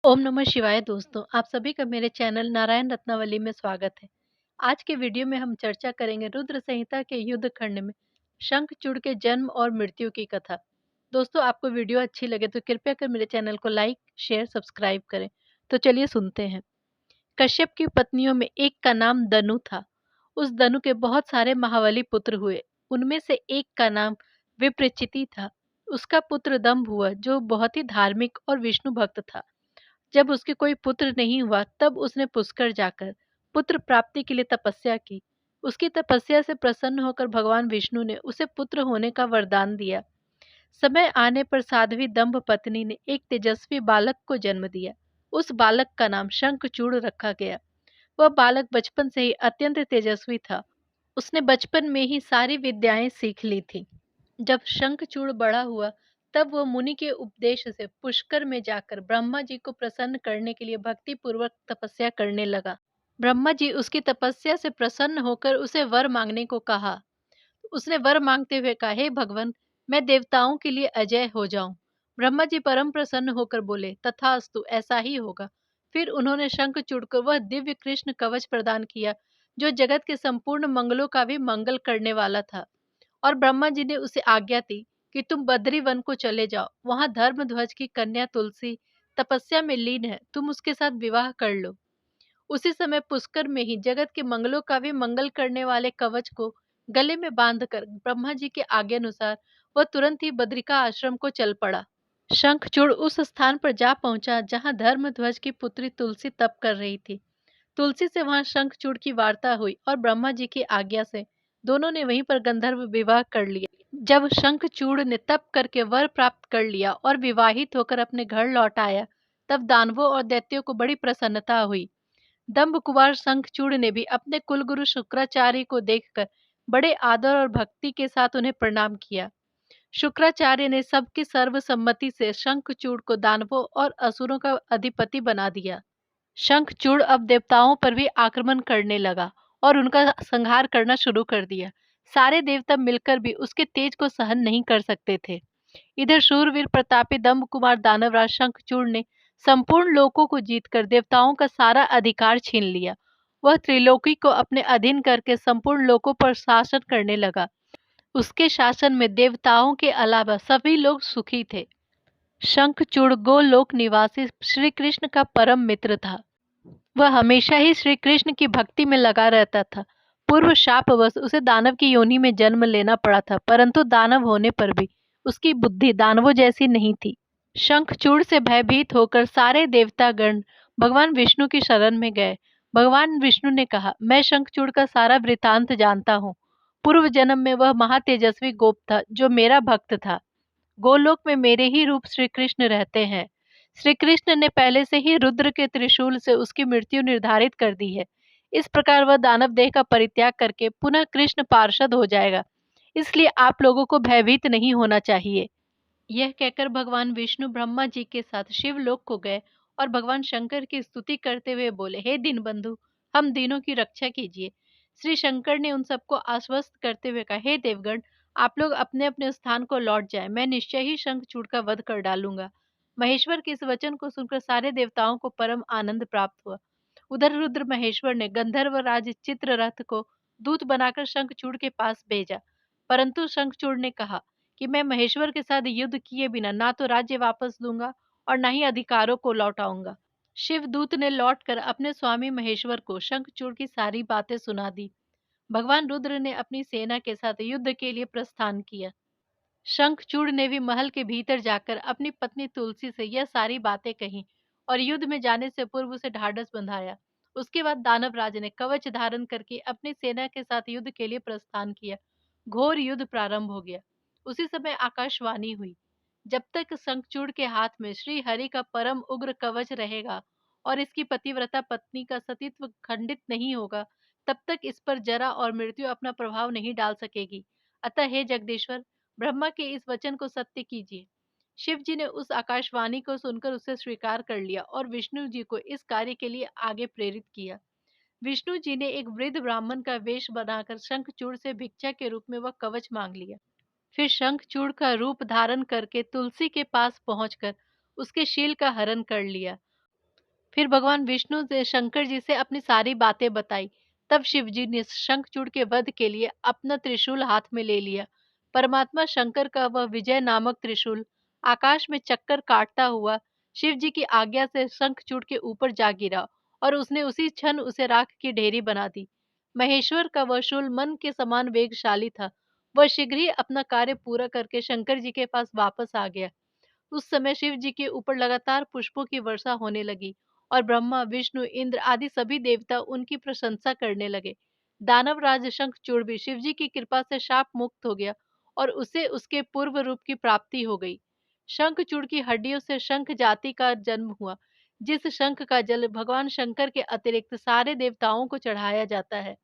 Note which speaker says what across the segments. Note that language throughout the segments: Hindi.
Speaker 1: ओम नमः शिवाय दोस्तों, आप सभी का मेरे चैनल नारायण रत्नावली में स्वागत है। आज के वीडियो में हम चर्चा करेंगे रुद्र संहिता के युद्ध खंड में शंखचूड़ के जन्म और मृत्यु की कथा। दोस्तों, आपको वीडियो अच्छी लगे तो कृपया कर मेरे चैनल को लाइक, शेयर, सब्सक्राइब करें। तो चलिए सुनते हैं। कश्यप की पत्नियों में एक का नाम दनु था। उस दनु के बहुत सारे महाबली पुत्र हुए। उनमें से एक का नाम विप्रचिति था। उसका पुत्र दंभ हुआ, जो बहुत ही धार्मिक और विष्णु भक्त था। जब उसके कोई पुत्र नहीं हुआ, तब उसने पुष्कर जाकर पुत्र प्राप्ति के लिए तपस्या की। उसकी तपस्या से प्रसन्न होकर भगवान विष्णु ने उसे पुत्र होने का वरदान दिया। समय आने पर साध्वी दंभ पत्नी ने एक तेजस्वी बालक को जन्म दिया। उस बालक का नाम शंखचूड़ रखा गया। वह बालक बचपन से ही अत्यंत तेजस्वी था। उसने बचपन में ही सारी विद्याएं सीख ली थी। जब शंखचूड़ बड़ा हुआ, तब वह मुनि के उपदेश से पुष्कर में जाकर ब्रह्मा जी को प्रसन्न करने के लिए भक्ति पूर्वक तपस्या करने लगा। ब्रह्मा जी उसकी तपस्या से प्रसन्न होकर उसे वर मांगने को कहा। उसने वर मांगते हुए कहा, हे भगवान, मैं देवताओं के लिए अजय हो जाऊं। ब्रह्मा जी परम प्रसन्न होकर बोले, तथास्तु, ऐसा ही होगा। फिर उन्होंने शंखचूड़ को वह दिव्य कृष्ण कवच प्रदान किया, जो जगत के संपूर्ण मंगलों का भी मंगल करने वाला था। और ब्रह्मा जी ने उसे आज्ञा दी कि तुम बद्री वन को चले जाओ। वहां धर्मध्वज की कन्या तुलसी तपस्या में लीन है, तुम उसके साथ विवाह कर लो। उसी समय पुष्कर में ही जगत के मंगलों का भी मंगल करने वाले कवच को गले में बांधकर ब्रह्मा जी के आज्ञा अनुसार वह तुरंत ही बद्रिका आश्रम को चल पड़ा। शंखचूड़ उस स्थान पर जा पहुंचा जहां धर्मध्वज की पुत्री तुलसी तप कर रही थी। तुलसी से वहां शंखचूड़ की वार्ता हुई और ब्रह्मा जी की आज्ञा से दोनों ने वहीं पर गंधर्व विवाह कर लिया। जब शंखचूड़ ने तप करके वर प्राप्त कर लिया और विवाहित होकर अपने घर लौट आया, तब दानवों और दैत्यों को बड़ी प्रसन्नता हुई। दंभ कुमार शंखचूड़ ने भी अपने कुलगुरु शुक्राचार्य को देखकर बड़े आदर और भक्ति के साथ उन्हें प्रणाम किया। शुक्राचार्य ने सबकी सर्वसम्मति से शंखचूड़ को दानवों और असुरों का अधिपति बना दिया। शंखचूड़ अब देवताओं पर भी आक्रमण करने लगा और उनका संहार करना शुरू कर दिया। सारे देवता मिलकर भी उसके तेज को सहन नहीं कर सकते थे। इधर शूरवीर प्रतापी दंभ कुमार दानवराज शंखचूड़ ने संपूर्ण लोकों को जीतकर देवताओं का सारा अधिकार छीन लिया। वह त्रिलोकी को अपने अधीन करके संपूर्ण लोकों पर शासन करने लगा। उसके शासन में देवताओं के अलावा सभी लोग सुखी थे। शंखचूड़ गोलोक निवासी श्री कृष्ण का परम मित्र था। वह हमेशा ही श्री कृष्ण की भक्ति में लगा रहता था। पूर्व शापवश उसे दानव की योनि में जन्म लेना पड़ा था, परंतु दानव होने पर भी उसकी बुद्धि दानवों जैसी नहीं थी। शंखचूड़ से भयभीत होकर सारे देवतागण भगवान विष्णु की शरण में गए। भगवान विष्णु ने कहा, मैं शंखचूड़ का सारा वृतांत जानता हूँ। पूर्व जन्म में वह महातेजस्वी गोप था, जो मेरा भक्त था। गोलोक में मेरे ही रूप श्री कृष्ण रहते हैं। श्री कृष्ण ने पहले से ही रुद्र के त्रिशूल से उसकी मृत्यु निर्धारित कर दी है। इस प्रकार वह दानव देह का परित्याग करके पुनः कृष्ण पार्षद हो जाएगा। इसलिए आप लोगों को भयभीत नहीं होना चाहिए। यह कहकर भगवान विष्णु ब्रह्मा जी के साथ शिवलोक को गए और भगवान शंकर की स्तुति करते हुए बोले, हे दीनबंधु, हम दीनों की रक्षा कीजिए। श्री शंकर ने उन सबको आश्वस्त करते हुए कहा, हे देवगण, आप लोग अपने अपने स्थान को लौट जाएं। मैं निश्चय ही शंखचूड़ का वध कर डालूंगा। महेश्वर के इस वचन को सुनकर सारे देवताओं को परम आनंद प्राप्त हुआ। उधर रुद्र महेश्वर ने गंधर्व राज चित्ररथ को दूत बनाकर शंखचूड़ के पास भेजा, परंतु शंखचूड़ ने कहा कि मैं महेश्वर के साथ युद्ध किए बिना ना तो राज्य वापस लूंगा और ना ही अधिकारों को लौटाऊंगा। शिवदूत ने लौटकर अपने स्वामी महेश्वर को शंखचूड़ की सारी बातें सुना दी। भगवान रुद्र ने अपनी सेना के साथ युद्ध के लिए प्रस्थान किया। शंखचूड़ ने भी महल के भीतर जाकर अपनी पत्नी तुलसी से यह सारी बातें कही और युद्ध में जाने से पूर्व उसे ढाढ़स बंधाया। उसके बाद दानवराज ने कवच धारण करके अपनी सेना के साथ युद्ध के लिए प्रस्थान किया। घोर युद्ध प्रारंभ हो गया। उसी समय आकाशवाणी हुई, जब तक शंखचूड़ के हाथ में श्री हरि का परम उग्र कवच रहेगा और इसकी पतिव्रता पत्नी का सतीत्व खंडित नहीं होगा, तब तक इस पर जरा और मृत्यु अपना प्रभाव नहीं डाल सकेगी। अतः हे जगदीश्वर, ब्रह्मा के इस वचन को सत्य कीजिए। शिव जी ने उस आकाशवाणी को सुनकर उसे स्वीकार कर लिया और विष्णु जी को इस कार्य के लिए आगे प्रेरित किया। विष्णु जी ने एक वृद्ध ब्राह्मण का वेश बनाकर शंखचूड़ से भिक्षा के रूप में वह कवच मांग लिया। फिर शंखचूड़ का रूप धारण करके तुलसी के पास पहुंचकर उसके शील का हरण कर लिया। फिर भगवान विष्णु ने शंकर जी से अपनी सारी बातें बताई। तब शिव जी ने शंखचूड़ के वध के लिए अपना त्रिशूल हाथ में ले लिया। परमात्मा शंकर का वह विजय नामक त्रिशूल आकाश में चक्कर काटता हुआ शिव जी की आज्ञा से शंखचूड़ के ऊपर जा गिरा और उसने उसी क्षण उसे राख की ढेरी बना दी। महेश्वर का वह शूल मन के समान वेगशाली था। वह शीघ्र ही अपना कार्य पूरा करके शंकर जी के पास वापस आ गया। उस समय शिव जी के ऊपर लगातार पुष्पों की वर्षा होने लगी और ब्रह्मा, विष्णु, इंद्र आदि सभी देवता उनकी प्रशंसा करने लगे। दानवराज शंखचूड़ भी शिव जी की कृपा से शाप मुक्त हो गया और उसे उसके पूर्व रूप की प्राप्ति हो गई। शंखचूड़ की हड्डियों से शंख जाति का जन्म हुआ, जिस शंख का जल भगवान शंकर के अतिरिक्त सारे देवताओं को चढ़ाया जाता है।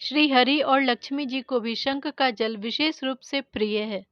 Speaker 1: श्री हरि और लक्ष्मी जी को भी शंख का जल विशेष रूप से प्रिय है।